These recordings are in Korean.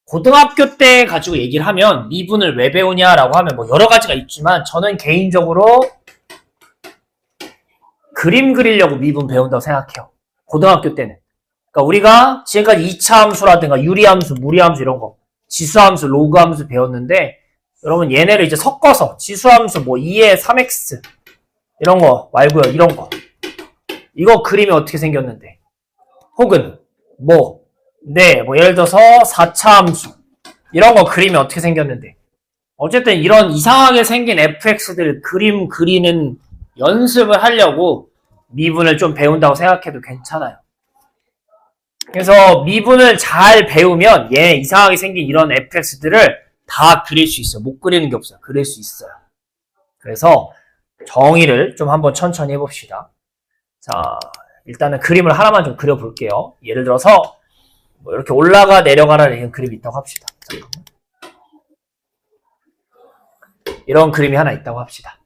고등학교 때 가지고 얘기를 하면 미분을 왜 배우냐라고 하면 뭐 여러 가지가 있지만 저는 개인적으로 그림 그리려고 미분 배운다고 생각해요. 고등학교 때는. 그러니까 우리가 지금까지 2차 함수라든가 유리함수, 무리함수 이런 거, 지수함수, 로그함수 배웠는데 여러분 얘네를 이제 섞어서 지수함수 뭐 2의 3x 이런 거 말고요. 이런 거. 이거 그림이 어떻게 생겼는데. 혹은 뭐 예를 들어서 4차 함수 이런 거 그림이 어떻게 생겼는데. 어쨌든 이런 이상하게 생긴 fx들 그림 그리는 연습을 하려고 미분을 좀 배운다고 생각해도 괜찮아요. 그래서 미분을 잘 배우면 얘 이상하게 생긴 이런 fx들을 다 그릴 수 있어요. 못 그리는 게 없어요. 그릴 수 있어요. 그래서 정의를 좀 한번 천천히 해봅시다. 자, 일단은 그림을 하나만 좀 그려볼게요. 예를 들어서 뭐 이렇게 올라가 내려가라는 그림이 있다고 합시다. 잠깐만. 이런 그림이 하나 있다고 합시다.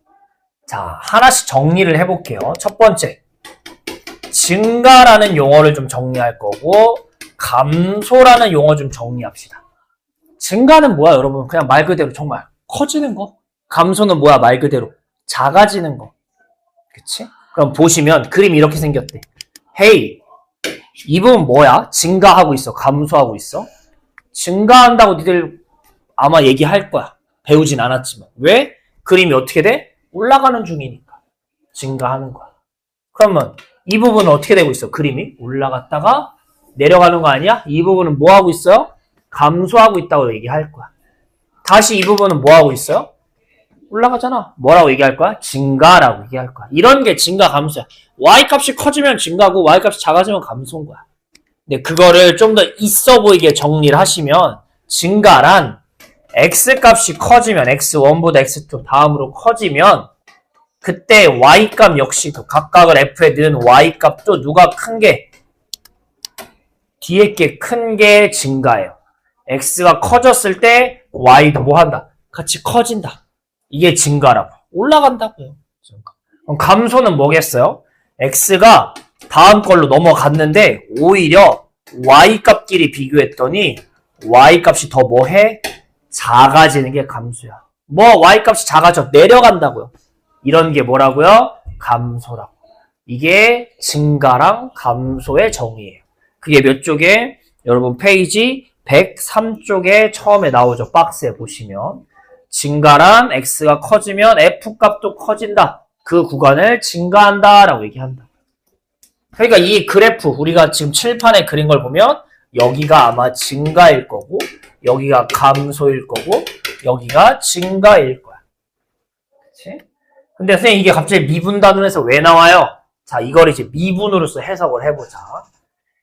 자, 하나씩 정리를 해볼게요. 첫 번째, 증가라는 용어를 좀 정리할 거고 감소라는 용어 좀 정리합시다. 증가는 뭐야 여러분? 그냥 말 그대로 정말 커지는 거. 감소는 뭐야 말 그대로 작아지는 거. 그치? 그럼 보시면 그림이 이렇게 생겼대. 헤이, 이 부분 뭐야? 증가하고 있어? 감소하고 있어? 증가한다고 니들 아마 얘기할 거야. 배우진 않았지만. 왜? 그림이 어떻게 돼? 올라가는 중이니까. 증가하는 거야. 그러면 이 부분은 어떻게 되고 있어? 그림이 올라갔다가 내려가는 거 아니야? 이 부분은 뭐 하고 있어요? 감소하고 있다고 얘기할 거야. 다시 이 부분은 뭐 하고 있어요? 올라가잖아. 뭐라고 얘기할 거야? 증가라고 얘기할 거야. 이런 게 증가 감소야. y값이 커지면 증가고 y값이 작아지면 감소인 거야. 근데 그거를 좀 더 있어 보이게 정리를 하시면 증가란 x값이 커지면 x1보다 x2 다음으로 커지면 그때 y값 역시도 각각을 f에 넣은 y값도 누가 큰 게 뒤에 게 큰 게 증가예요. x가 커졌을 때 y도 뭐 한다? 같이 커진다. 이게 증가라고. 올라간다고요. 그럼 감소는 뭐겠어요? x가 다음 걸로 넘어갔는데 오히려 y값끼리 비교했더니 y값이 더 뭐해? 작아지는 게 감소야. 뭐 y값이 작아져? 내려간다고요. 이런 게 뭐라고요? 감소라고. 이게 증가랑 감소의 정의예요. 그게 몇 쪽에? 여러분 페이지 103쪽에 처음에 나오죠. 박스에 보시면. 증가란 x가 커지면 f값도 커진다. 그 구간을 증가한다 라고 얘기한다. 그러니까 이 그래프 우리가 지금 칠판에 그린 걸 보면 여기가 아마 증가일 거고 여기가 감소일 거고 여기가 증가일 거야. 그치? 근데 선생님 이게 갑자기 미분단원에서 왜 나와요? 자, 이걸 이제 미분으로서 해석을 해보자.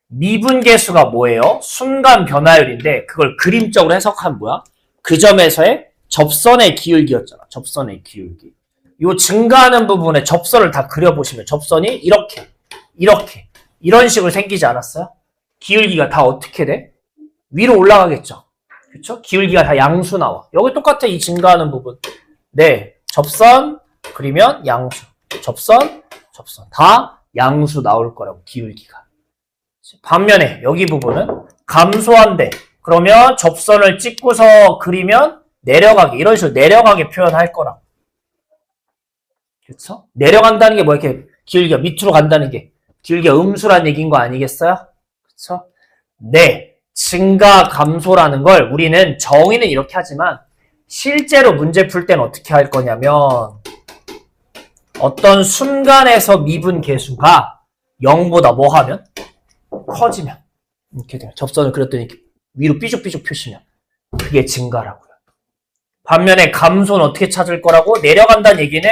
미분 계수가 뭐예요? 순간 변화율인데 그걸 그림적으로 해석하면 뭐야? 그 점에서의 접선의 기울기였잖아. 접선의 기울기. 요 증가하는 부분에 접선을 다 그려보시면 접선이 이렇게 이런 식으로 생기지 않았어요? 기울기가 다 어떻게 돼? 위로 올라가겠죠. 그렇죠? 기울기가 다 양수 나와. 여기 똑같아. 이 증가하는 부분. 네, 접선 그리면 양수. 접선 다 양수 나올 거라고. 기울기가. 반면에 여기 부분은 감소한대. 그러면 접선을 찍고서 그리면 내려가게. 이런 식으로 내려가게 표현할 거라고. 그렇죠? 내려간다는 게 뭐 이렇게 기울기가 밑으로 간다는 게 기울기가 음수란 얘기인 거 아니겠어요? 그렇죠? 네, 증가 감소라는 걸 우리는 정의는 이렇게 하지만 실제로 문제 풀 때는 어떻게 할 거냐면 어떤 순간에서 미분 계수가 0보다 뭐 하면? 커지면 이렇게 돼요. 접선을 그렸더니 위로 삐죽삐죽 표시면 그게 증가라고요. 반면에 감소는 어떻게 찾을 거라고? 내려간다는 얘기는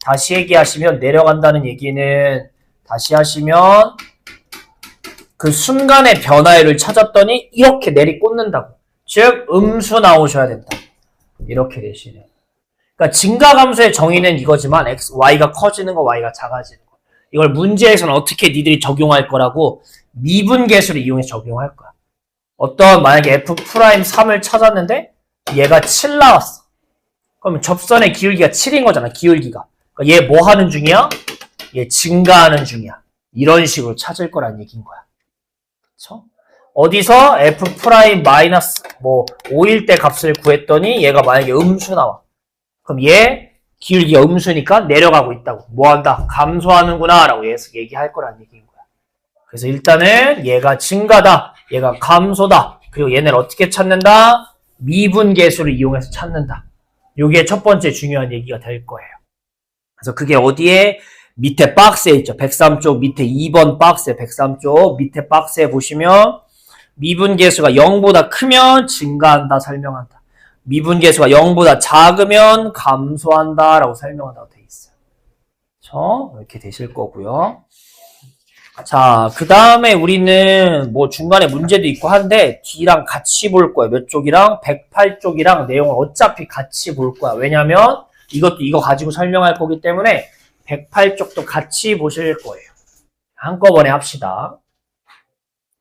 다시 얘기하시면 내려간다는 얘기는 다시 하시면 그 순간의 변화율을 찾았더니 이렇게 내리꽂는다고. 즉 음수 나오셔야 된다. 이렇게 되시네요. 그러니까 증가 감소의 정의는 이거지만 y가 커지는 거, y가 작아지는 거. 이걸 문제에서는 어떻게 니들이 적용할 거라고 미분 계수를 이용해서 적용할 거야. 어떤 만약에 f'3을 찾았는데 얘가 7 나왔어. 그러면 접선의 기울기가 7인 거잖아. 기울기가. 그러니까 얘 뭐 하는 중이야? 얘 증가하는 중이야. 이런 식으로 찾을 거란 얘기인 거야. 그렇죠? 어디서 f 프라임 마이너스 뭐 5일 때 값을 구했더니 얘가 만약에 음수 나와. 그럼 얘 기울기가 음수니까 내려가고 있다고. 뭐 한다? 감소하는구나 라고 얘기할 거란 얘기인 거야. 그래서 일단은 얘가 증가다. 얘가 감소다. 그리고 얘네를 어떻게 찾는다? 미분계수를 이용해서 찾는다. 요게 첫 번째 중요한 얘기가 될 거예요. 그래서 그게 어디에? 밑에 박스에 있죠. 103쪽 밑에 2번 박스에 103쪽 밑에 박스에 보시면 미분계수가 0보다 크면 증가한다 설명한다. 미분계수가 0보다 작으면 감소한다 라고 설명한다고 되어 있어요. 그렇죠? 이렇게 되실 거고요. 자, 그 다음에 우리는 뭐 중간에 문제도 있고 한데 D랑 같이 볼 거예요. 몇 쪽이랑? 108쪽이랑 내용을 어차피 같이 볼 거야. 왜냐면 이것도 이거 가지고 설명할 거기 때문에 108쪽도 같이 보실 거예요. 한꺼번에 합시다.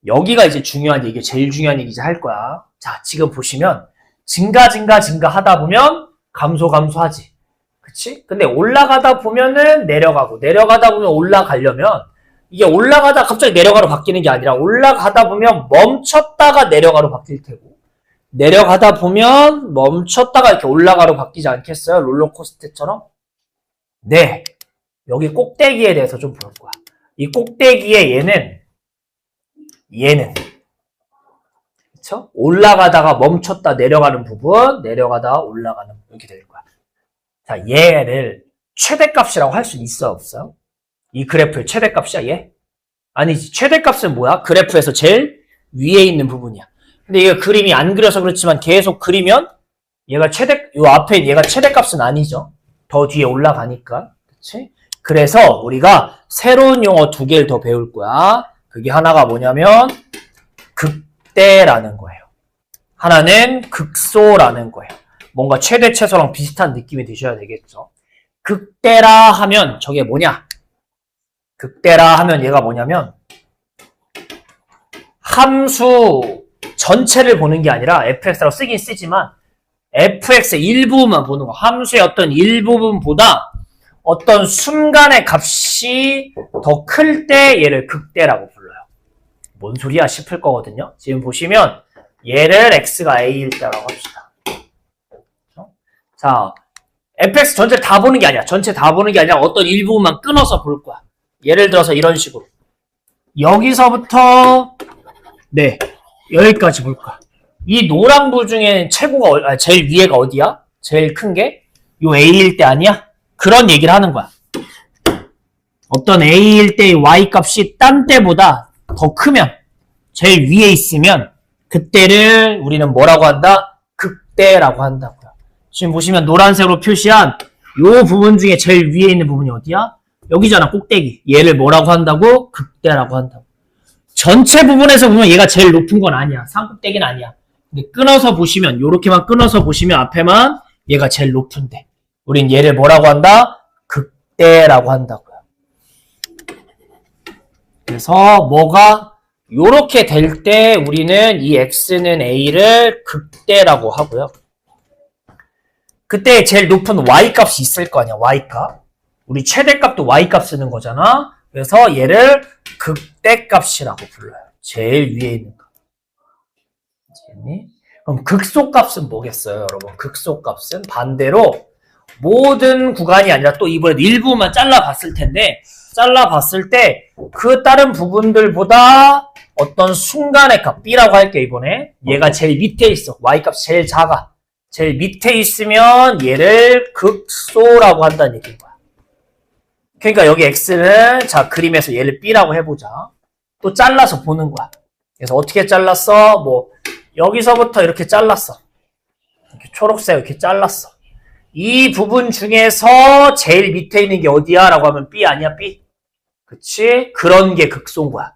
여기가 이제 중요한 얘기, 제일 중요한 얘기 이제 할 거야. 자, 지금 보시면 증가 하다 보면 감소하지. 그치? 근데 올라가다 보면은 내려가다 보면 올라가려면 이게 올라가다 갑자기 내려가로 바뀌는 게 아니라 올라가다 보면 멈췄다가 내려가로 바뀔 테고 내려가다 보면 멈췄다가 이렇게 올라가로 바뀌지 않겠어요? 롤러코스터처럼? 네. 여기 꼭대기에 대해서 좀 볼 거야. 이 꼭대기에 얘는 그쵸? 올라가다가 멈췄다 내려가는 부분, 내려가다가 올라가는 부분 이렇게 될 거야. 자, 얘를 최대값이라고 할 수 있어 없어요? 이 그래프의 최대값이야 얘? 아니지. 최대값은 뭐야? 그래프에서 제일 위에 있는 부분이야. 근데 얘가 그림이 안 그려서 그렇지만 계속 그리면 요 앞에 얘가 최대값은 아니죠. 더 뒤에 올라가니까. 그치? 그래서 우리가 새로운 용어 2개를 더 배울 거야. 그게 하나가 뭐냐면 극대라는 거예요. 하나는 극소라는 거예요. 뭔가 최대 최소랑 비슷한 느낌이 드셔야 되겠죠. 극대라 하면 저게 뭐냐? 극대라 하면 얘가 뭐냐면 함수 전체를 보는 게 아니라 fx라고 쓰긴 쓰지만 fx의 일부분만 보는 거. 함수의 어떤 일부분보다 어떤 순간의 값이 더 클 때 얘를 극대라고 불러요. 뭔 소리야 싶을 거거든요. 지금 보시면 얘를 x가 a일 때라고 합시다. 자, fx 전체를 다 보는 게 아니야. 전체 다 보는 게 아니라 어떤 일부분만 끊어서 볼 거야. 예를 들어서 이런 식으로 여기서부터 네 여기까지 볼 거야. 이 노란부 중에 최고가 제일 위에가 어디야? 제일 큰 게 요 a일 때 아니야? 그런 얘기를 하는 거야. 어떤 a일 때의 y값이 딴 때보다 더 크면 제일 위에 있으면 그때를 우리는 뭐라고 한다? 극대라고 한다고요. 지금 보시면 노란색으로 표시한 요 부분 중에 제일 위에 있는 부분이 어디야? 여기잖아, 꼭대기. 얘를 뭐라고 한다고? 극대라고 한다고. 전체 부분에서 보면 얘가 제일 높은 건 아니야. 산꼭대기는 아니야. 근데 끊어서 보시면, 요렇게만 끊어서 보시면 앞에만 얘가 제일 높은데. 우린 얘를 뭐라고 한다? 극대라고 한다고요. 그래서 뭐가 요렇게 될 때 우리는 이 x는 a를 극대라고 하고요. 그때 제일 높은 y값이 있을 거 아니야, y값. 우리 최대값도 y값 쓰는 거잖아. 그래서 얘를 극대값이라고 불러요. 제일 위에 있는 거. 알겠니? 그럼 극소값은 뭐겠어요, 여러분? 극소값은 반대로 모든 구간이 아니라 또 이번에 일부만 잘라봤을 텐데 잘라봤을 때 그 다른 부분들보다 어떤 순간의 값 b라고 할게 이번에 얘가 제일 밑에 있어. y값 제일 작아. 제일 밑에 있으면 얘를 극소라고 한다는 얘기인 거야. 그러니까 여기 x는 자 그림에서 얘를 b라고 해보자. 또 잘라서 보는 거야. 그래서 어떻게 잘랐어? 뭐 여기서부터 이렇게 잘랐어. 이렇게 초록색 이렇게 잘랐어. 이 부분 중에서 제일 밑에 있는 게 어디야? 라고 하면 b 아니야? b? 그치? 그런 게 극소인 거야.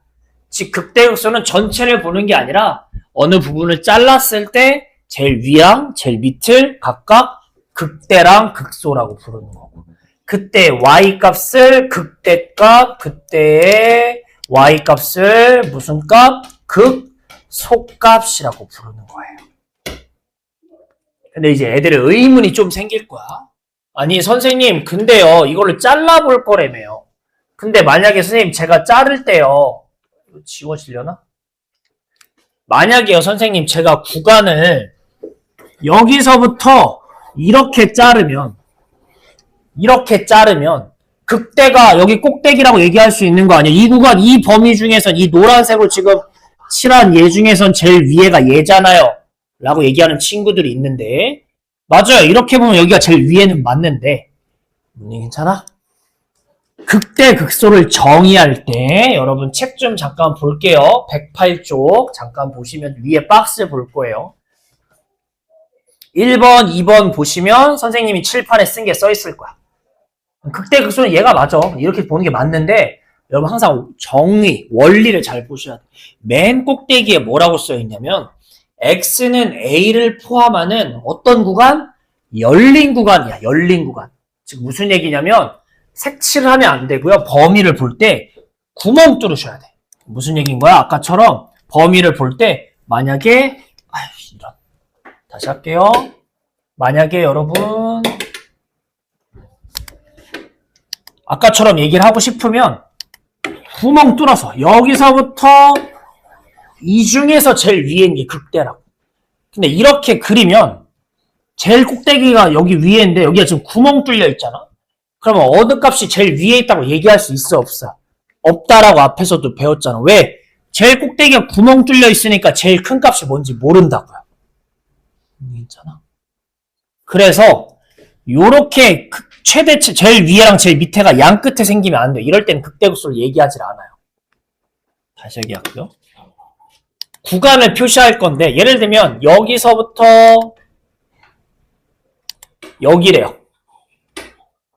즉 극대 극소는 전체를 보는 게 아니라 어느 부분을 잘랐을 때 제일 위랑 제일 밑을 각각 극대랑 극소라고 부르는 거고. 그때 y값을 극대값, 그때의 y값을 무슨 값? 극소값이라고 부르는 거예요. 근데 이제 애들의 의문이 좀 생길 거야. 아니 선생님 근데요 이거를 잘라볼 거라며요. 근데 만약에 선생님 제가 자를 때요 이거 지워지려나? 만약에요, 선생님, 제가 구간을 여기서부터 이렇게 자르면 극대가 여기 꼭대기라고 얘기할 수 있는 거 아니에요? 이 구간, 이 범위 중에선 이 노란색으로 지금 칠한 얘 중에선 제일 위에가 얘잖아요. 라고 얘기하는 친구들이 있는데 맞아요. 이렇게 보면 여기가 제일 위에는 맞는데 괜찮아? 극대 극소를 정의할 때 여러분 책 좀 잠깐 볼게요. 108쪽 잠깐 보시면 위에 박스 볼 거예요. 1번, 2번 보시면 선생님이 칠판에 쓴 게 써 있을 거야. 극대 극소는 얘가 맞아. 이렇게 보는 게 맞는데 여러분 항상 정의, 원리를 잘 보셔야 돼. 맨 꼭대기에 뭐라고 써 있냐면 X는 A를 포함하는 어떤 구간? 열린 구간이야. 열린 구간. 즉 무슨 얘기냐면 색칠을 하면 안 되고요. 범위를 볼 때 구멍 뚫으셔야 돼. 무슨 얘기인 거야? 아까처럼 범위를 볼 때 만약에 이런 다시 할게요. 만약에 여러분 아까처럼 얘기를 하고 싶으면 구멍 뚫어서 여기서부터 이 중에서 제일 위에 있는 게 극대라고. 근데 이렇게 그리면 제일 꼭대기가 여기 위에인데 여기가 지금 구멍 뚫려 있잖아. 그러면 어느 값이 제일 위에 있다고 얘기할 수 있어, 없어? 없다라고 앞에서도 배웠잖아. 왜? 제일 꼭대기가 구멍 뚫려 있으니까 제일 큰 값이 뭔지 모른다고요. 괜찮아? 그래서 요렇게 최대치 제일 위에랑 제일 밑에가 양 끝에 생기면 안 돼. 이럴 때는 극대극소를 얘기하지 않아요. 다시 얘기할게요. 구간을 표시할 건데 예를 들면 여기서부터 여기래요.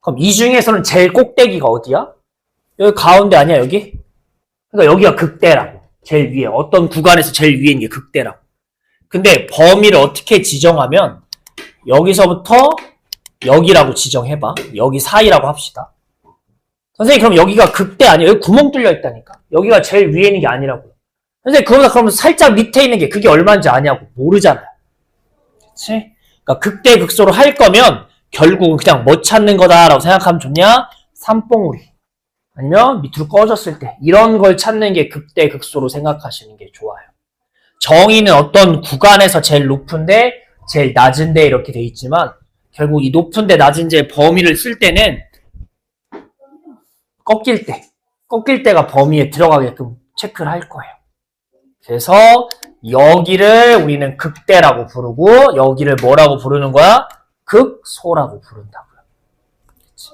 그럼 이 중에서는 제일 꼭대기가 어디야? 여기 가운데 아니야, 여기? 그러니까 여기가 극대라고. 제일 위에. 어떤 구간에서 제일 위에 있는 게 극대라고. 근데 범위를 어떻게 지정하면 여기서부터 여기라고 지정해봐. 여기 사이라고 합시다. 선생님 그럼 여기가 극대 아니에요? 여기 구멍 뚫려 있다니까. 여기가 제일 위에 있는 게 아니라고요. 선생님 그러다 그러면 살짝 밑에 있는 게 그게 얼마인지 아냐고. 모르잖아요. 그치? 그러니까 극대 극소로 할 거면 결국은 그냥 뭐 찾는 거다라고 생각하면 좋냐? 삼봉우리. 아니면 밑으로 꺼졌을 때 이런 걸 찾는 게 극대 극소로 생각하시는 게 좋아요. 정의는 어떤 구간에서 제일 높은데 제일 낮은데 이렇게 돼 있지만 결국 이 높은데 낮은데 범위를 쓸 때는 꺾일 때가 범위에 들어가게끔 체크를 할 거예요. 그래서 여기를 우리는 극대라고 부르고 여기를 뭐라고 부르는 거야? 극소라고 부른다고요. 그치?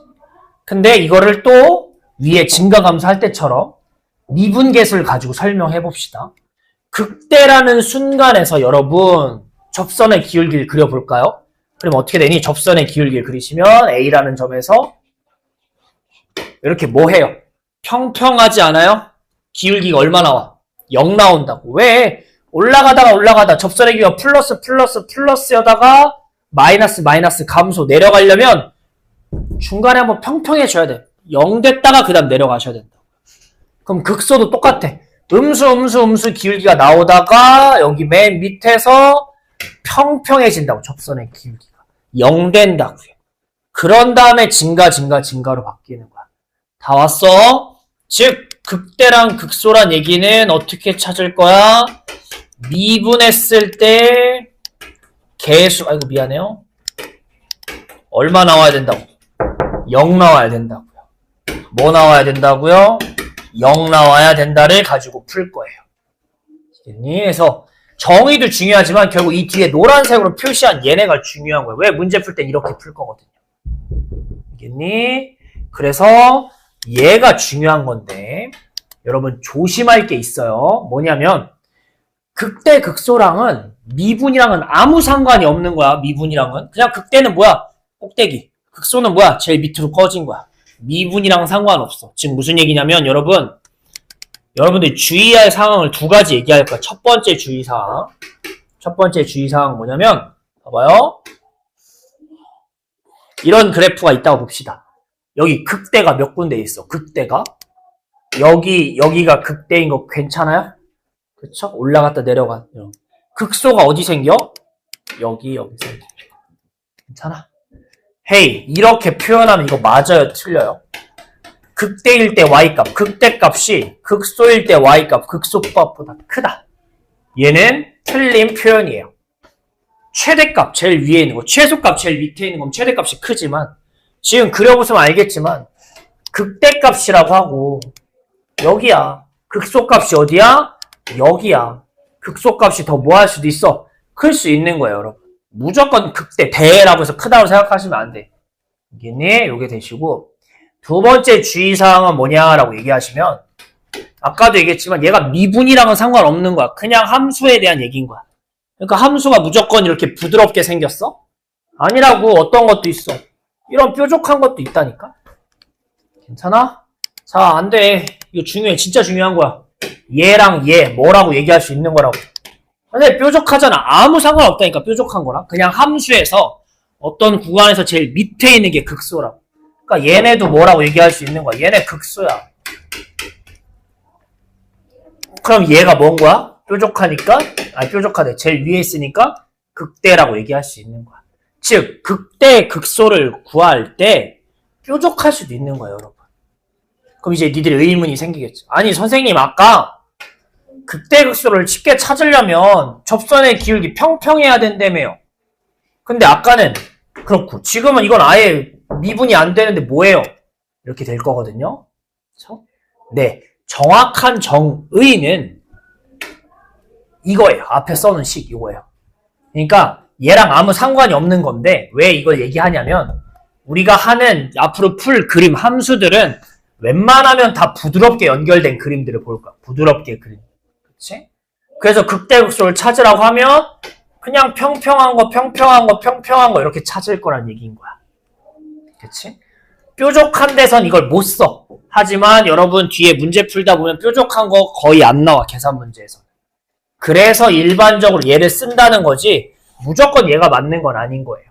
근데 이거를 또 위에 증가감소 할 때처럼 미분계수를 가지고 설명해 봅시다. 극대라는 순간에서 여러분 접선의 기울기를 그려볼까요? 그럼 어떻게 되니? 접선의 기울기를 그리시면 A라는 점에서 이렇게 뭐 해요? 평평하지 않아요? 기울기가 얼마 나와? 0 나온다고. 왜? 올라가다 접선의 기울기가 플러스여다가 마이너스 감소 내려가려면 중간에 한번 평평해져야 돼. 0 됐다가 그 다음 내려가셔야 된다. 그럼 극소도 똑같아. 음수 기울기가 나오다가 여기 맨 밑에서 평평해진다고. 접선의 기울기가 0 된다고요. 그런 다음에 증가로 바뀌는 거야. 다 왔어? 즉 극대랑 극소란 얘기는 어떻게 찾을 거야? 미분했을 때 개수, 아이고 미안해요. 얼마 나와야 된다고? 0 나와야 된다고요. 뭐 나와야 된다고요? 0 나와야 된다를 가지고 풀 거예요. 알겠니? 그래서 정의도 중요하지만 결국 이 뒤에 노란색으로 표시한 얘네가 중요한 거예요. 왜? 문제 풀 땐 이렇게 풀 거거든요. 알겠니? 그래서 얘가 중요한 건데 여러분 조심할 게 있어요. 뭐냐면 극대 극소랑은 미분이랑은 아무 상관이 없는 거야. 미분이랑은 그냥 극대는 뭐야? 꼭대기. 극소는 뭐야? 제일 밑으로 꺼진 거야. 미분이랑 상관없어. 지금 무슨 얘기냐면 여러분들 주의할 상황을 두 가지 얘기할 거야. 첫 번째 주의사항 뭐냐면 봐봐요. 이런 그래프가 있다고 봅시다. 여기 극대가 몇 군데 있어. 극대가 여기가 극대인 거 괜찮아요? 그쵸? 올라갔다 내려가. 극소가 어디 생겨? 여기 생겨. 괜찮아? 헤이, 이렇게 표현하면 이거 맞아요? 틀려요? 극대일 때 y값, 극대값이 극소일 때 y값, 극소값보다 크다. 얘는 틀린 표현이에요. 최대값 제일 위에 있는 거, 최소값 제일 밑에 있는 건 최대값이 크지만 지금 그려보시면 알겠지만 극대값이라고 하고 여기야. 극소값이 어디야? 여기야. 극소값이 더 뭐 할 수도 있어? 클 수 있는 거예요, 여러분. 무조건 극대, 대라고 해서 크다고 생각하시면 안 돼. 이게 요게 되시고 두 번째 주의사항은 뭐냐라고 얘기하시면 아까도 얘기했지만 얘가 미분이랑은 상관없는 거야. 그냥 함수에 대한 얘기인 거야. 그러니까 함수가 무조건 이렇게 부드럽게 생겼어? 아니라고. 어떤 것도 있어. 이런 뾰족한 것도 있다니까. 괜찮아? 자, 안 돼. 이거 중요해. 진짜 중요한 거야. 얘랑 얘 뭐라고 얘기할 수 있는 거라고. 근데 뾰족하잖아. 아무 상관없다니까. 뾰족한 거랑. 그냥 함수에서 어떤 구간에서 제일 밑에 있는 게 극소라고. 그러니까 얘네도 뭐라고 얘기할 수 있는 거야. 얘네 극소야. 그럼 얘가 뭔 거야? 뾰족하니까, 뾰족하대. 제일 위에 있으니까 극대라고 얘기할 수 있는 거야. 즉, 극대, 극소를 구할 때 뾰족할 수도 있는 거야, 여러분. 그럼 이제 니들의 의문이 생기겠죠. 아니, 선생님, 아까 극대, 극소를 쉽게 찾으려면 접선의 기울기 평평해야 된다며요. 근데 아까는 그렇고, 지금은 이건 아예 미분이 안 되는데 뭐예요? 이렇게 될 거거든요. 그렇죠? 네. 정확한 정의는 이거예요. 앞에 써놓은 식 이거예요. 그러니까 얘랑 아무 상관이 없는 건데 왜 이걸 얘기하냐면 우리가 하는 앞으로 풀 그림 함수들은 웬만하면 다 부드럽게 연결된 그림들을 볼 거야. 부드럽게 그림. 그렇지? 그래서 극대극소를 찾으라고 하면 그냥 평평한 거 이렇게 찾을 거란 얘기인 거야. 그렇지? 뾰족한 데선 이걸 못 써. 하지만 여러분 뒤에 문제 풀다 보면 뾰족한 거 거의 안 나와. 계산 문제에서. 그래서 일반적으로 얘를 쓴다는 거지 무조건 얘가 맞는 건 아닌 거예요.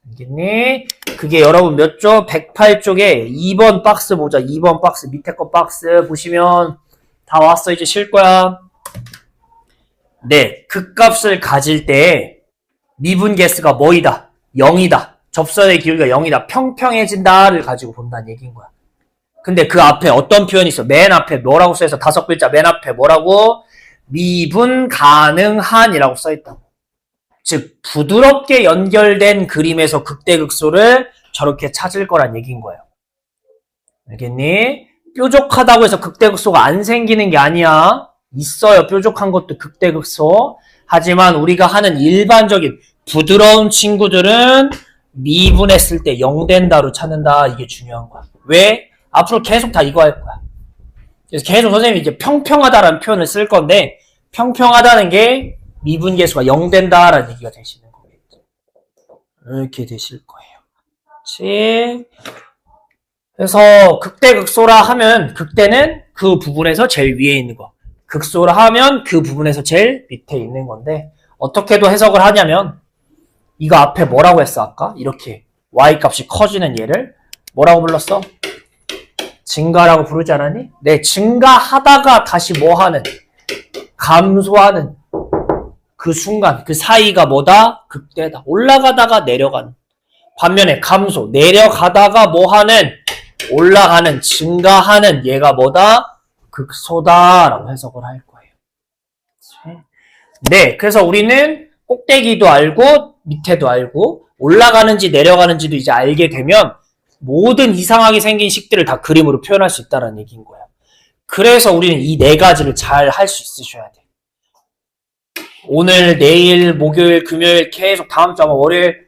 알겠니? 그게 여러분 몇 조? 108쪽에 2번 박스 보자. 2번 박스 밑에 거 박스 보시면 다 왔어. 이제 쉴 거야. 네, 극값을 가질 때 미분계수가 뭐이다? 0이다. 접선의 기울기가 0이다. 평평해진다를 가지고 본다는 얘기인 거야. 근데 그 앞에 어떤 표현이 있어? 맨 앞에 뭐라고 써있어? 5글자 맨 앞에 뭐라고? 미분 가능한이라고 써있다고. 즉 부드럽게 연결된 그림에서 극대극소를 저렇게 찾을 거란 얘기인 거예요. 알겠니? 뾰족하다고 해서 극대극소가 안 생기는 게 아니야. 있어요. 뾰족한 것도 극대극소. 하지만 우리가 하는 일반적인 부드러운 친구들은 미분했을 때 0 된다로 찾는다. 이게 중요한 거야. 왜? 앞으로 계속 다 이거 할 거야. 그래서 계속 선생님이 이제 평평하다라는 표현을 쓸 건데 평평하다는 게 미분계수가 0 된다라는 얘기가 되시는 거겠죠. 이렇게 되실 거예요. 그렇지? 그래서 극대극소라 하면 극대는 그 부분에서 제일 위에 있는 거. 극소라 하면 그 부분에서 제일 밑에 있는 건데 어떻게도 해석을 하냐면 이거 앞에 뭐라고 했어 아까? 이렇게 y값이 커지는 얘를 뭐라고 불렀어? 증가라고 부르지 않았니? 네, 증가하다가 다시 뭐하는? 감소하는 그 순간, 그 사이가 뭐다? 극대다. 올라가다가 내려가는. 반면에 감소, 내려가다가 뭐하는? 올라가는, 증가하는 얘가 뭐다? 극소다라고 해석을 할 거예요. 네, 그래서 우리는 꼭대기도 알고 밑에도 알고 올라가는지 내려가는지도 이제 알게 되면 모든 이상하게 생긴 식들을 다 그림으로 표현할 수 있다는 얘기인 거예요. 그래서 우리는 이 네 가지를 잘 할 수 있으셔야 돼요. 오늘, 내일, 목요일, 금요일 계속 다음 주 아마 월요일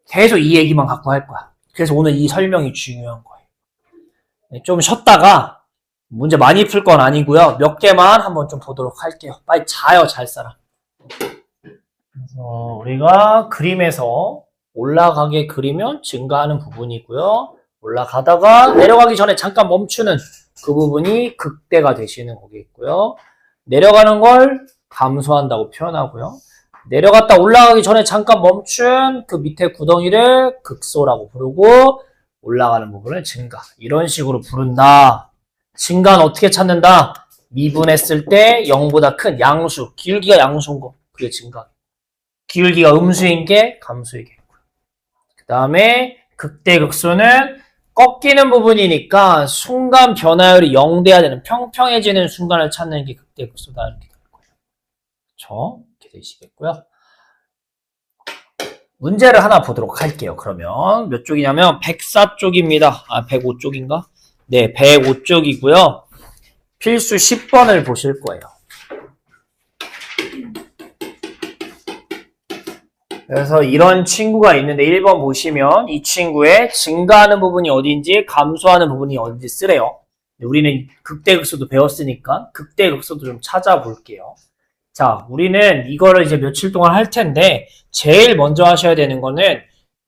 계속 이 얘기만 갖고 할 거야. 그래서 오늘 이 설명이 중요한 거예요. 좀 쉬었다가 문제 많이 풀 건 아니고요. 몇 개만 한번 좀 보도록 할게요. 빨리 자요, 잘 사람. 그래서 우리가 그림에서 올라가게 그리면 증가하는 부분이고요. 올라가다가 내려가기 전에 잠깐 멈추는 그 부분이 극대가 되시는 거겠고요. 내려가는 걸 감소한다고 표현하고요. 내려갔다 올라가기 전에 잠깐 멈춘 그 밑에 구덩이를 극소라고 부르고 올라가는 부분을 증가. 이런 식으로 부른다. 증가는 어떻게 찾는다? 미분했을 때 0보다 큰 양수, 기울기가 양수인 거. 그게 증가. 기울기가 음수인 게 감수이겠고요. 그 다음에 극대극소는 꺾이는 부분이니까 순간 변화율이 0 돼야 되는 평평해지는 순간을 찾는 게 극대극소다. 이렇게 될 거예요. 이렇게 되시겠고요. 문제를 하나 보도록 할게요. 그러면 몇 쪽이냐면 104쪽입니다. 105쪽인가? 네, 105쪽이고요. 필수 10번을 보실 거예요. 그래서 이런 친구가 있는데 1번 보시면 이 친구의 증가하는 부분이 어딘지 감소하는 부분이 어딘지 쓰래요. 우리는 극대극소도 배웠으니까 극대극소도 좀 찾아볼게요. 자, 우리는 이거를 이제 며칠 동안 할 텐데 제일 먼저 하셔야 되는 거는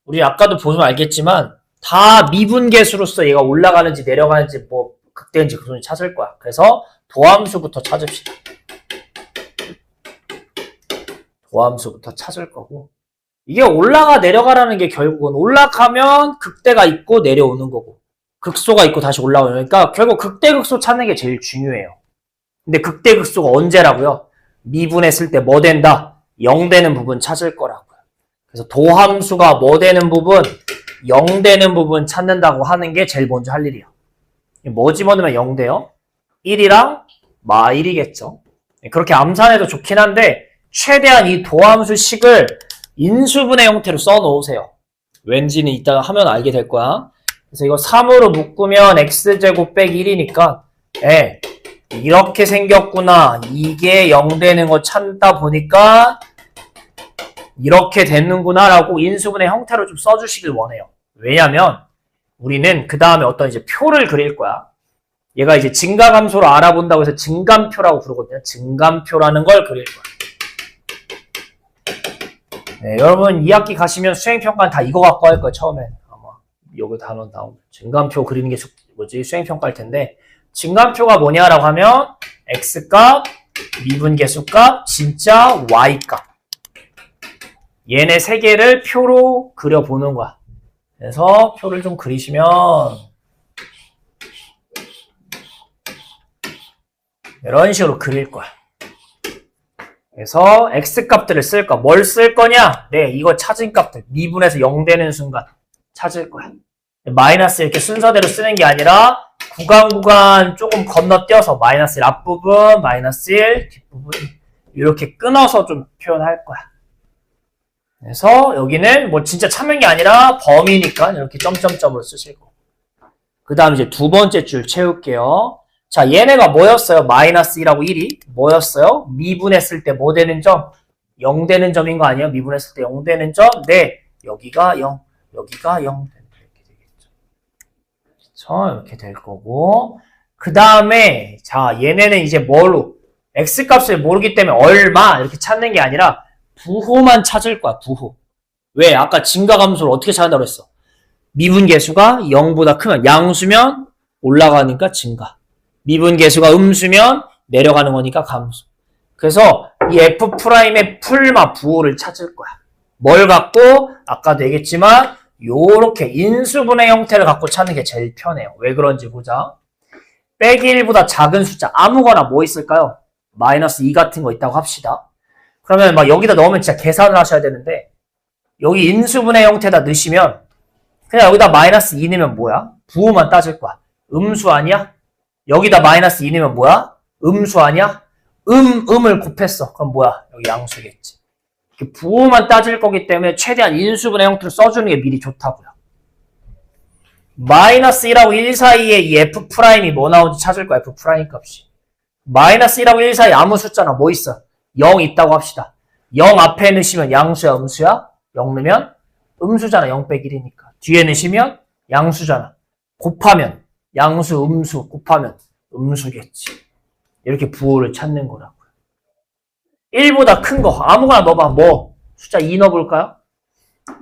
우리 아까도 보면 알겠지만 다 미분계수로서 얘가 올라가는지 내려가는지 뭐 극대인지 극소인지 찾을 거야. 그래서 도함수부터 찾읍시다. 도함수부터 찾을 거고 이게 올라가 내려가라는 게 결국은 올라가면 극대가 있고 내려오는 거고 극소가 있고 다시 올라오는 거니까 결국 극대극소 찾는 게 제일 중요해요. 근데 극대극소가 언제라고요? 미분했을 때 뭐 된다? 0 되는 부분 찾을 거라고요. 그래서 도함수가 뭐 되는 부분? 0 되는 부분 찾는다고 하는 게 제일 먼저 할 일이야. 뭐 집어넣으면 0 돼요? 1이랑 마 1이겠죠. 그렇게 암산해도 좋긴 한데 최대한 이 도함수식을 인수분해 형태로 써놓으세요. 왠지는 이따가 하면 알게 될 거야. 그래서 이거 3으로 묶으면 x제곱 빼기 1이니까 이렇게 생겼구나. 이게 0 되는 거 찾다 보니까 이렇게 되는구나 라고 인수분해 형태로 좀 써주시길 원해요. 왜냐면 우리는 그 다음에 어떤 이제 표를 그릴 거야. 얘가 이제 증가감소로 알아본다고 해서 증감표라고 부르거든요. 증감표라는 걸 그릴 거야. 네, 여러분 2학기 가시면 수행평가는 다 이거 갖고 할 거예요. 처음에 아마 여기 단어 나오면 증감표 그리는 게 수행평가일 텐데 증감표가 뭐냐라고 하면 x값, 미분계수값, 진짜 y값 얘네 세 개를 표로 그려보는 거야. 그래서 표를 좀 그리시면 이런 식으로 그릴 거야. 그래서 x값들을 쓸 거야. 뭘 쓸 거냐? 네, 이거 찾은 값들 미분해서 0 되는 순간 찾을 거야. 마이너스 이렇게 순서대로 쓰는 게 아니라 구간 조금 건너뛰어서 마이너스 1 앞부분, 마이너스 1 뒷부분 이렇게 끊어서 좀 표현할 거야. 그래서 여기는 뭐 진짜 찾는 게 아니라 범위니까 이렇게 점점점으로 쓰실 거고. 그 다음 이제 두 번째 줄 채울게요. 자, 얘네가 뭐였어요? 마이너스 1하고 1이 뭐였어요? 미분했을 때 뭐 되는 점? 0 되는 점인 거 아니에요? 미분했을 때 0 되는 점? 네, 여기가 0, 여기가 0 이렇게 되겠죠. 그렇죠? 이렇게 될 거고. 그 다음에 자, 얘네는 이제 뭐로? x값을 모르기 때문에 얼마 이렇게 찾는 게 아니라 부호만 찾을 거야. 부호. 왜? 아까 증가감소를 어떻게 찾는다고 했어? 미분계수가 0보다 크면 양수면 올라가니까 증가. 미분계수가 음수면 내려가는 거니까 감소. 그래서 이 f'의 풀마 부호를 찾을 거야. 뭘 갖고? 아까도 얘기했지만 요렇게 인수분해 형태를 갖고 찾는 게 제일 편해요. 왜 그런지 보자. 빼기 1보다 작은 숫자 아무거나 뭐 있을까요? 마이너스 2 같은 거 있다고 합시다. 그러면 막 여기다 넣으면 진짜 계산을 하셔야 되는데 여기 인수분해 형태다 넣으시면 그냥 여기다 마이너스 2 넣으면 뭐야? 부호만 따질 거야. 음수 아니야? 여기다 마이너스 2 넣으면 뭐야? 음수 아니야? 음을 곱했어. 그럼 뭐야? 여기 양수겠지. 부호만 따질 거기 때문에 최대한 인수분해 형태로 써주는 게 미리 좋다고요. 마이너스 1하고 1 사이에 이 f'이 뭐 나오는지 찾을 거야. f' 값이. 마이너스 1하고 1 사이에 아무 숫자나 뭐 있어? 0 있다고 합시다. 0 앞에 넣으시면 양수야, 음수야? 0 넣으면 음수잖아. 0 빼기 1이니까. 뒤에 넣으시면 양수잖아. 곱하면 양수, 음수 곱하면 음수겠지. 이렇게 부호를 찾는 거라고요. 1보다 큰 거 아무거나 넣어봐. 뭐? 숫자 2 넣어볼까요?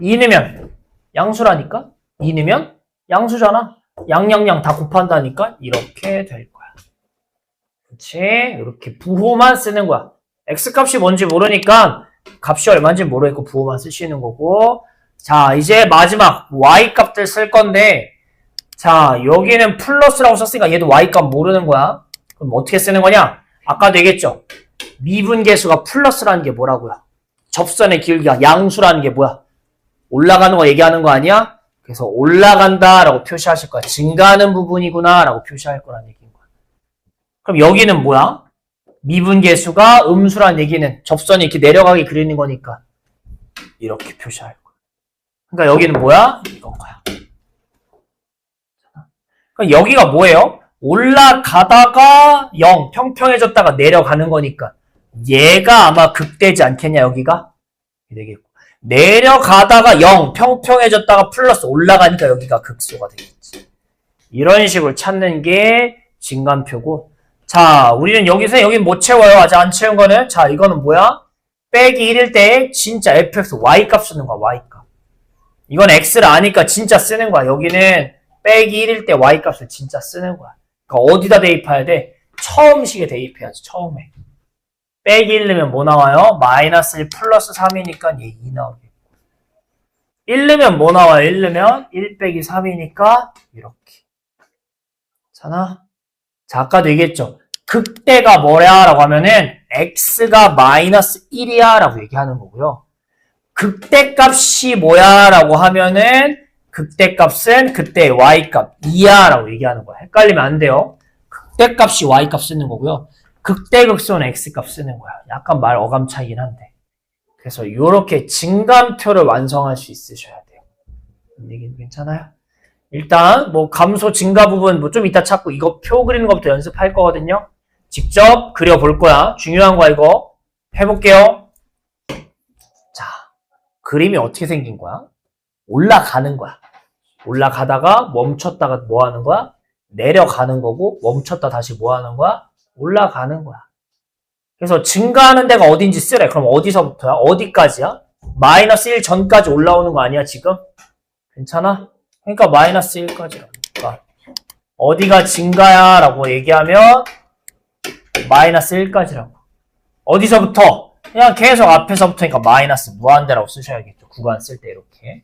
2 넣으면 양수라니까? 2 넣으면 양수잖아. 양양양 다 곱한다니까? 이렇게 될 거야. 그렇지? 이렇게 부호만 쓰는 거야. x값이 뭔지 모르니까 값이 얼마인지 모르겠고 부호만 쓰시는 거고. 자, 이제 마지막 y값들 쓸 건데 자, 여기는 플러스라고 썼으니까 얘도 y값 모르는 거야. 그럼 어떻게 쓰는 거냐? 아까도 얘기했죠. 미분계수가 플러스라는 게 뭐라고요? 접선의 기울기가 양수라는 게 뭐야? 올라가는 거 얘기하는 거 아니야? 그래서 올라간다 라고 표시하실 거야. 증가하는 부분이구나 라고 표시할 거라는 얘기인 거야. 그럼 여기는 뭐야? 미분계수가 음수란 얘기는 접선이 이렇게 내려가게 그리는 거니까 이렇게 표시할 거야. 그러니까 여기는 뭐야? 이건 거야. 그러니까 여기가 뭐예요? 올라가다가 0, 평평해졌다가 내려가는 거니까 얘가 아마 극되지 않겠냐, 여기가? 되겠고. 내려가다가 0, 평평해졌다가 플러스 올라가니까 여기가 극소가 되겠지. 이런 식으로 찾는 게 진간표고. 자, 우리는 여기서 여기 못 채워요. 아직 안 채운 거는. 자, 이거는 뭐야? 빼기 1일 때 진짜 fx y 값 쓰는 거야, y 값. 이건 x를 아니까 진짜 쓰는 거야. 여기는 빼기 1일 때 y 값을 진짜 쓰는 거야. 그러니까 어디다 대입해야 돼? 처음 식에 대입해야지, 처음에. 빼기 1 넣으면 뭐 나와요? 마이너스 1 플러스 3이니까 얘 2 나오겠고. 1 넣으면 뭐 나와요? 1 넣으면 1 빼기 3이니까 이렇게. 잖아? 자, 아까도 얘기했죠. 극대가 뭐야? 라고 하면은 x가 마이너스 1이야 라고 얘기하는 거고요. 극대값이 뭐야? 라고 하면은 극대값은 그때 y값 2야 라고 얘기하는 거야. 헷갈리면 안 돼요. 극대값이 y값 쓰는 거고요. 극대극소는 x값 쓰는 거야. 약간 말 어감 차이긴 한데. 그래서 이렇게 진간표를 완성할 수 있으셔야 돼요. 얘기는 괜찮아요? 일단 뭐 감소 증가 부분 뭐 좀 이따 찾고 이거 표 그리는 것부터 연습할 거거든요. 직접 그려볼 거야. 중요한 거야 이거. 해볼게요. 자, 그림이 어떻게 생긴 거야? 올라가는 거야. 올라가다가 멈췄다가 뭐 하는 거야? 내려가는 거고 멈췄다 다시 뭐 하는 거야? 올라가는 거야. 그래서 증가하는 데가 어딘지 쓰래. 그럼 어디서부터야? 어디까지야? 마이너스 1 전까지 올라오는 거 아니야 지금? 괜찮아? 그러니까 마이너스 1까지라니까. 어디가 증가야? 라고 얘기하면 마이너스 1까지라고. 어디서부터? 그냥 계속 앞에서부터니까 마이너스 무한대라고 쓰셔야겠죠. 구간 쓸 때 이렇게.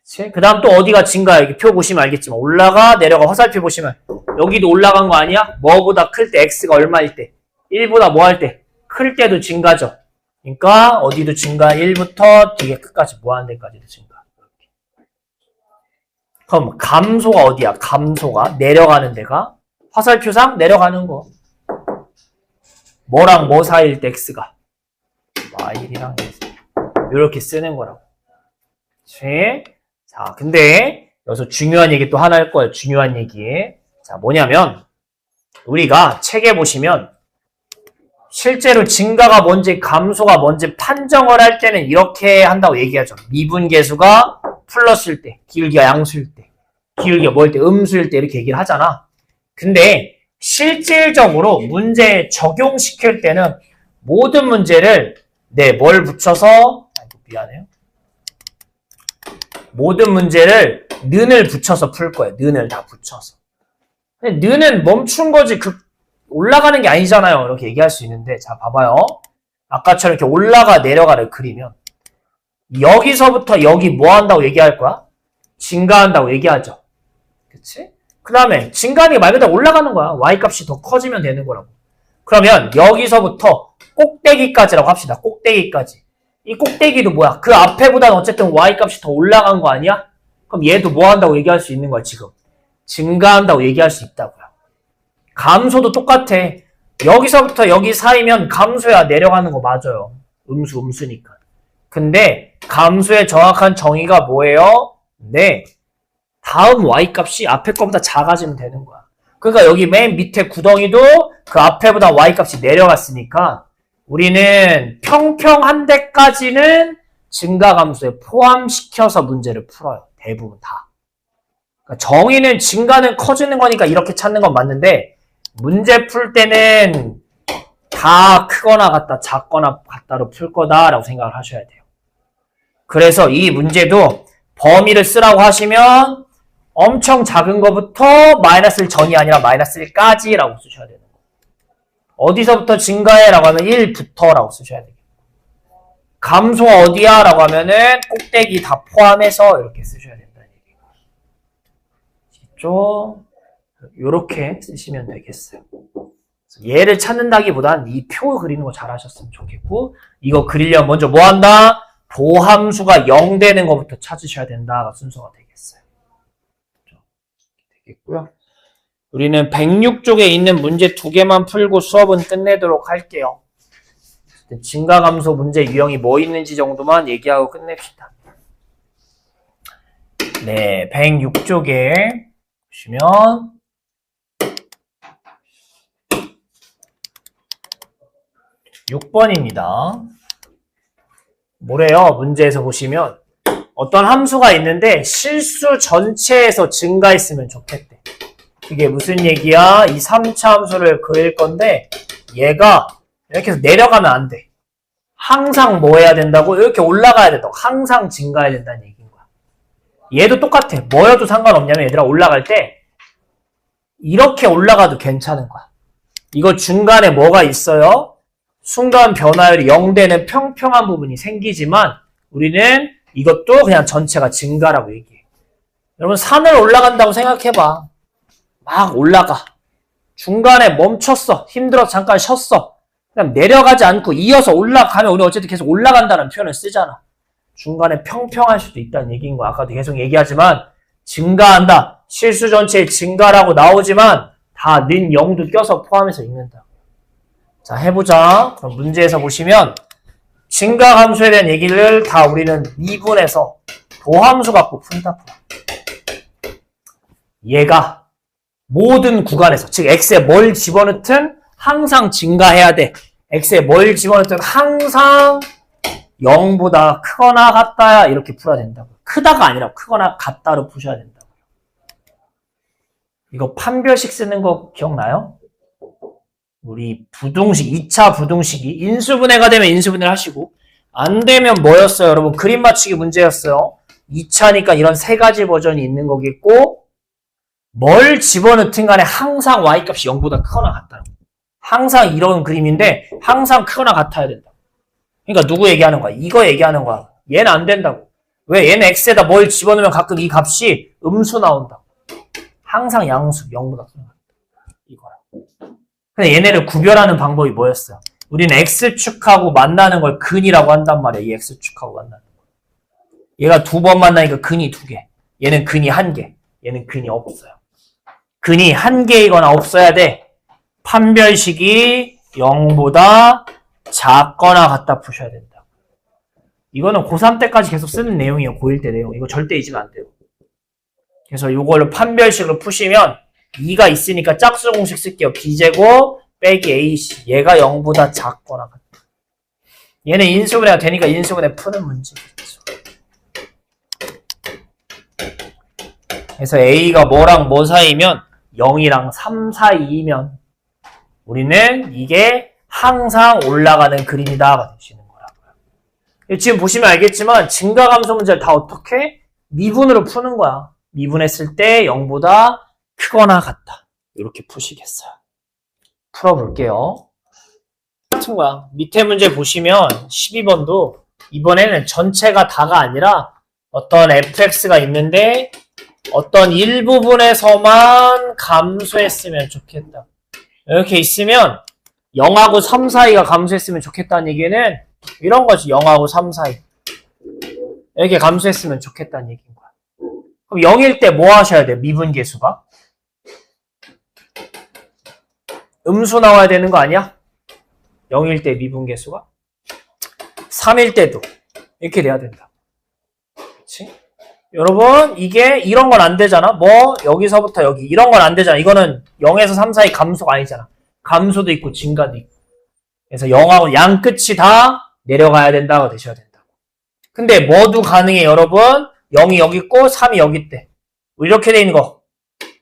그치? 그 다음 또 어디가 증가야? 여기 표 보시면 알겠지만 올라가 내려가 화살표 보시면 여기도 올라간 거 아니야? 뭐보다 클 때 x가 얼마일 때? 1보다 뭐 할 때? 클 때도 증가죠. 그러니까 어디도 증가 1부터 뒤에 끝까지 무한대까지도 증가. 그럼 감소가 어디야? 감소가 내려가는 데가 화살표상 내려가는 거. 뭐랑 뭐 사이일 때 x가 y1이랑 이렇게 쓰는 거라고. 그치? 자, 근데 여기서 중요한 얘기 또 하나 할 거예요. 중요한 얘기. 자, 뭐냐면 우리가 책에 보시면 실제로 증가가 뭔지 감소가 뭔지 판정을 할 때는 이렇게 한다고 얘기하죠. 미분계수가 플러스일 때, 기울기가 양수일 때, 기울기가 뭐일 때, 음수일 때 이렇게 얘기를 하잖아. 근데 실질적으로 문제에 적용시킬 때는 모든 문제를 뭘 붙여서 미안해요. 모든 문제를 는을 붙여서 풀 거예요. 는을 다 붙여서. 근데 는은 멈춘 거지 올라가는 게 아니잖아요. 이렇게 얘기할 수 있는데 자 봐봐요. 아까처럼 이렇게 올라가 내려가를 그리면 여기서부터 여기 뭐 한다고 얘기할 거야? 증가한다고 얘기하죠. 그치? 그 다음에 증가하는 게 말 그대로 올라가는 거야. y값이 더 커지면 되는 거라고. 그러면 여기서부터 꼭대기까지라고 합시다. 꼭대기까지. 이 꼭대기도 뭐야? 그 앞에보다는 어쨌든 y값이 더 올라간 거 아니야? 그럼 얘도 뭐 한다고 얘기할 수 있는 거야 지금? 증가한다고 얘기할 수 있다고요. 감소도 똑같아. 여기서부터 여기 사이면 감소야. 내려가는 거 맞아요. 음수니까. 근데 감소의 정확한 정의가 뭐예요? 네. 다음 y값이 앞에 거보다 작아지면 되는 거야. 그러니까 여기 맨 밑에 구덩이도 그 앞에보다 y값이 내려갔으니까 우리는 평평한 데까지는 증가 감소에 포함시켜서 문제를 풀어요. 대부분 다. 그러니까 정의는 증가는 커지는 거니까 이렇게 찾는 건 맞는데 문제 풀 때는 다 크거나 같다, 작거나 같다로 풀 거다라고 생각을 하셔야 돼요. 그래서 이 문제도 범위를 쓰라고 하시면 엄청 작은 거부터 마이너스 1 전이 아니라 마이너스 1까지라고 쓰셔야 되는 거예요. 어디서부터 증가해? 라고 하면 1부터 라고 쓰셔야 돼요. 감소가 어디야? 라고 하면은 꼭대기 다 포함해서 이렇게 쓰셔야 된다는 얘기예요. 아시죠? 이렇게 쓰시면 되겠어요. 얘를 찾는다기보단 이 표 그리는 거 잘 하셨으면 좋겠고 이거 그리려면 먼저 뭐 한다? 도함수가 0 되는 것부터 찾으셔야 된다가 순서가 되겠어요. 되겠고요. 우리는 106쪽에 있는 문제 2개만 풀고 수업은 끝내도록 할게요. 증가감소 문제 유형이 뭐 있는지 정도만 얘기하고 끝냅시다. 네, 106쪽에 보시면 6번입니다. 뭐래요? 문제에서 보시면 어떤 함수가 있는데 실수 전체에서 증가했으면 좋겠대. 그게 무슨 얘기야? 이 3차 함수를 그릴 건데 얘가 이렇게 해서 내려가면 안 돼. 항상 뭐 해야 된다고? 이렇게 올라가야 된다고. 항상 증가해야 된다는 얘기인 거야. 얘도 똑같아. 뭐여도 상관없냐면 얘들아 올라갈 때 이렇게 올라가도 괜찮은 거야. 이거 중간에 뭐가 있어요? 순간 변화율이 0되는 평평한 부분이 생기지만 우리는 이것도 그냥 전체가 증가라고 얘기해. 여러분 산을 올라간다고 생각해봐. 막 올라가. 중간에 멈췄어. 힘들어서 잠깐 쉬었어. 그냥 내려가지 않고 이어서 올라가면 우리 어쨌든 계속 올라간다는 표현을 쓰잖아. 중간에 평평할 수도 있다는 얘기인 거야. 아까도 계속 얘기하지만 증가한다. 실수 전체의 증가라고 나오지만 다 는 0도 껴서 포함해서 읽는다. 자, 해보자. 그럼 문제에서 보시면 증가함수에 대한 얘기를 다 우리는 미분에서 도함수 갖고 푼다. 얘가 모든 구간에서, 즉 x에 뭘 집어넣든 항상 증가해야 돼. x에 뭘 집어넣든 항상 0보다 크거나 같다야 이렇게 풀어야 된다고. 크다가 아니라 크거나 같다로 푸셔야 된다고. 이거 판별식 쓰는 거 기억나요? 우리 부등식, 2차 부등식이 인수분해가 되면 인수분해를 하시고 안 되면 뭐였어요? 여러분 그림 맞추기 문제였어요. 2차니까 이런 세 가지 버전이 있는 거겠고 뭘 집어넣든 간에 항상 y값이 0보다 크거나 같다. 항상 이런 그림인데 항상 크거나 같아야 된다. 그러니까 누구 얘기하는 거야? 이거 얘기하는 거야. 얘는 안 된다고. 왜? 얘는 x에다 뭘 집어넣으면 가끔 이 값이 음수 나온다. 항상 양수 0보다 크거나 같다. 이거야. 근데 얘네를 구별하는 방법이 뭐였어요? 우리는 x축하고 만나는 걸 근이라고 한단 말이야. 이 x축하고 만나는 거. 얘가 2번 만나니까 근이 2개. 얘는 근이 1개. 얘는 근이 없어요. 근이 1개이거나 없어야 돼. 판별식이 0보다 작거나 같다 푸셔야 된다. 이거는 고3 때까지 계속 쓰는 내용이에요. 고1 때 내용. 이거 절대 잊으면 안 돼요. 그래서 이걸로 판별식으로 푸시면 2가 있으니까 짝수 공식 쓸게요. b제곱 빼기 ac. 얘가 0보다 작거나 같다. 얘는 인수분해가 되니까 인수분해 푸는 문제겠죠. 그래서 a가 뭐랑 뭐 사이면 0이랑 3 사이면 우리는 이게 항상 올라가는 그림이다가 되시는 거라고요. 지금 보시면 알겠지만 증가감소 문제를 다 어떻게? 미분으로 푸는 거야. 미분했을 때 0보다 크거나 같다. 이렇게 푸시겠어요. 풀어볼게요. 같은 거야. 밑에 문제 보시면 12번도 이번에는 전체가 다가 아니라 어떤 fx가 있는데 어떤 일부분에서만 감소했으면 좋겠다. 이렇게 있으면 0하고 3 사이가 감소했으면 좋겠다는 얘기는 이런 거지. 0하고 3 사이. 이렇게 감소했으면 좋겠다는 얘기인 거야. 그럼 0일 때 뭐 하셔야 돼요? 미분계수가? 음수 나와야 되는 거 아니야? 0일 때 미분계수가? 3일 때도 이렇게 돼야 된다. 그렇지? 여러분 이게 이런 건 안 되잖아. 뭐 여기서부터 여기 이런 건 안 되잖아. 이거는 0에서 3 사이 감소가 아니잖아. 감소도 있고 증가도 있고. 그래서 0하고 양 끝이 다 내려가야 된다고 되셔야 된다고. 근데 뭐도 가능해 여러분. 0이 여기 있고 3이 여기 있대. 이렇게 돼 있는 거.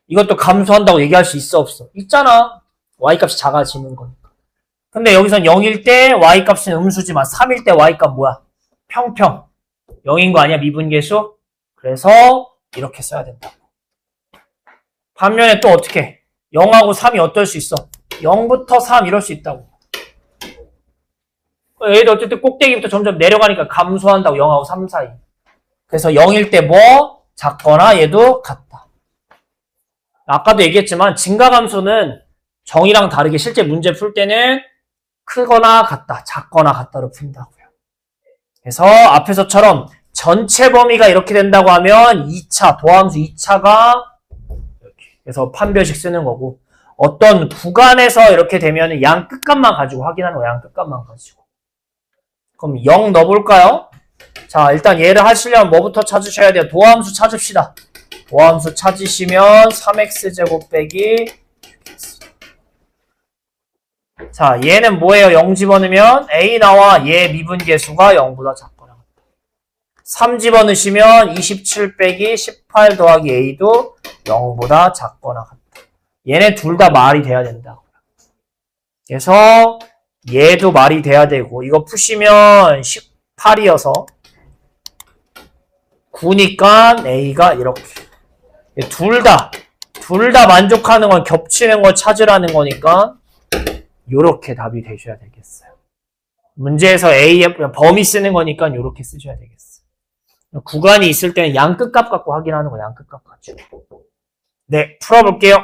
이것도 감소한다고 얘기할 수 있어 없어? 있잖아. y값이 작아지는 거니까. 근데 여기선 0일 때 y값은 음수지만 3일 때 y값 뭐야? 평평. 0인 거 아니야? 미분계수? 그래서 이렇게 써야 된다. 반면에 또 어떻게? 0하고 3이 어떨 수 있어? 0부터 3 이럴 수 있다고. 얘도 어쨌든 꼭대기부터 점점 내려가니까 감소한다고. 0하고 3 사이. 그래서 0일 때 뭐? 작거나 얘도 같다. 아까도 얘기했지만 증가감소는 정의랑 다르게 실제 문제 풀 때는 크거나 같다, 작거나 같다로 푼다고요. 그래서 앞에서처럼 전체 범위가 이렇게 된다고 하면 2차, 도함수 2차가 이렇게. 그래서 판별식 쓰는 거고 어떤 구간에서 이렇게 되면 양 끝값만 가지고 확인하는 거야. 양 끝값만 가지고. 그럼 0 넣어볼까요? 자, 일단 얘를 하시려면 뭐부터 찾으셔야 돼요? 도함수 찾읍시다. 도함수 찾으시면 3x제곱 빼기 자, 얘는 뭐예요? 0 집어넣으면 a 나와 얘 미분계수가 0보다 작거나 같다. 3 집어넣으시면 27 빼기 18 더하기 a도 0보다 작거나 같다. 얘네 둘 다 말이 돼야 된다. 그래서 얘도 말이 돼야 되고 이거 푸시면 18이어서 9니까 a가 이렇게 둘 다 만족하는 건 겹치는 걸 찾으라는 거니까 요렇게 답이 되셔야 되겠어요. 문제에서 A의 범위 쓰는 거니까 요렇게 쓰셔야 되겠어요. 구간이 있을 때는 양 끝값 갖고 확인하는 거 양 끝값 가지고. 네, 풀어볼게요.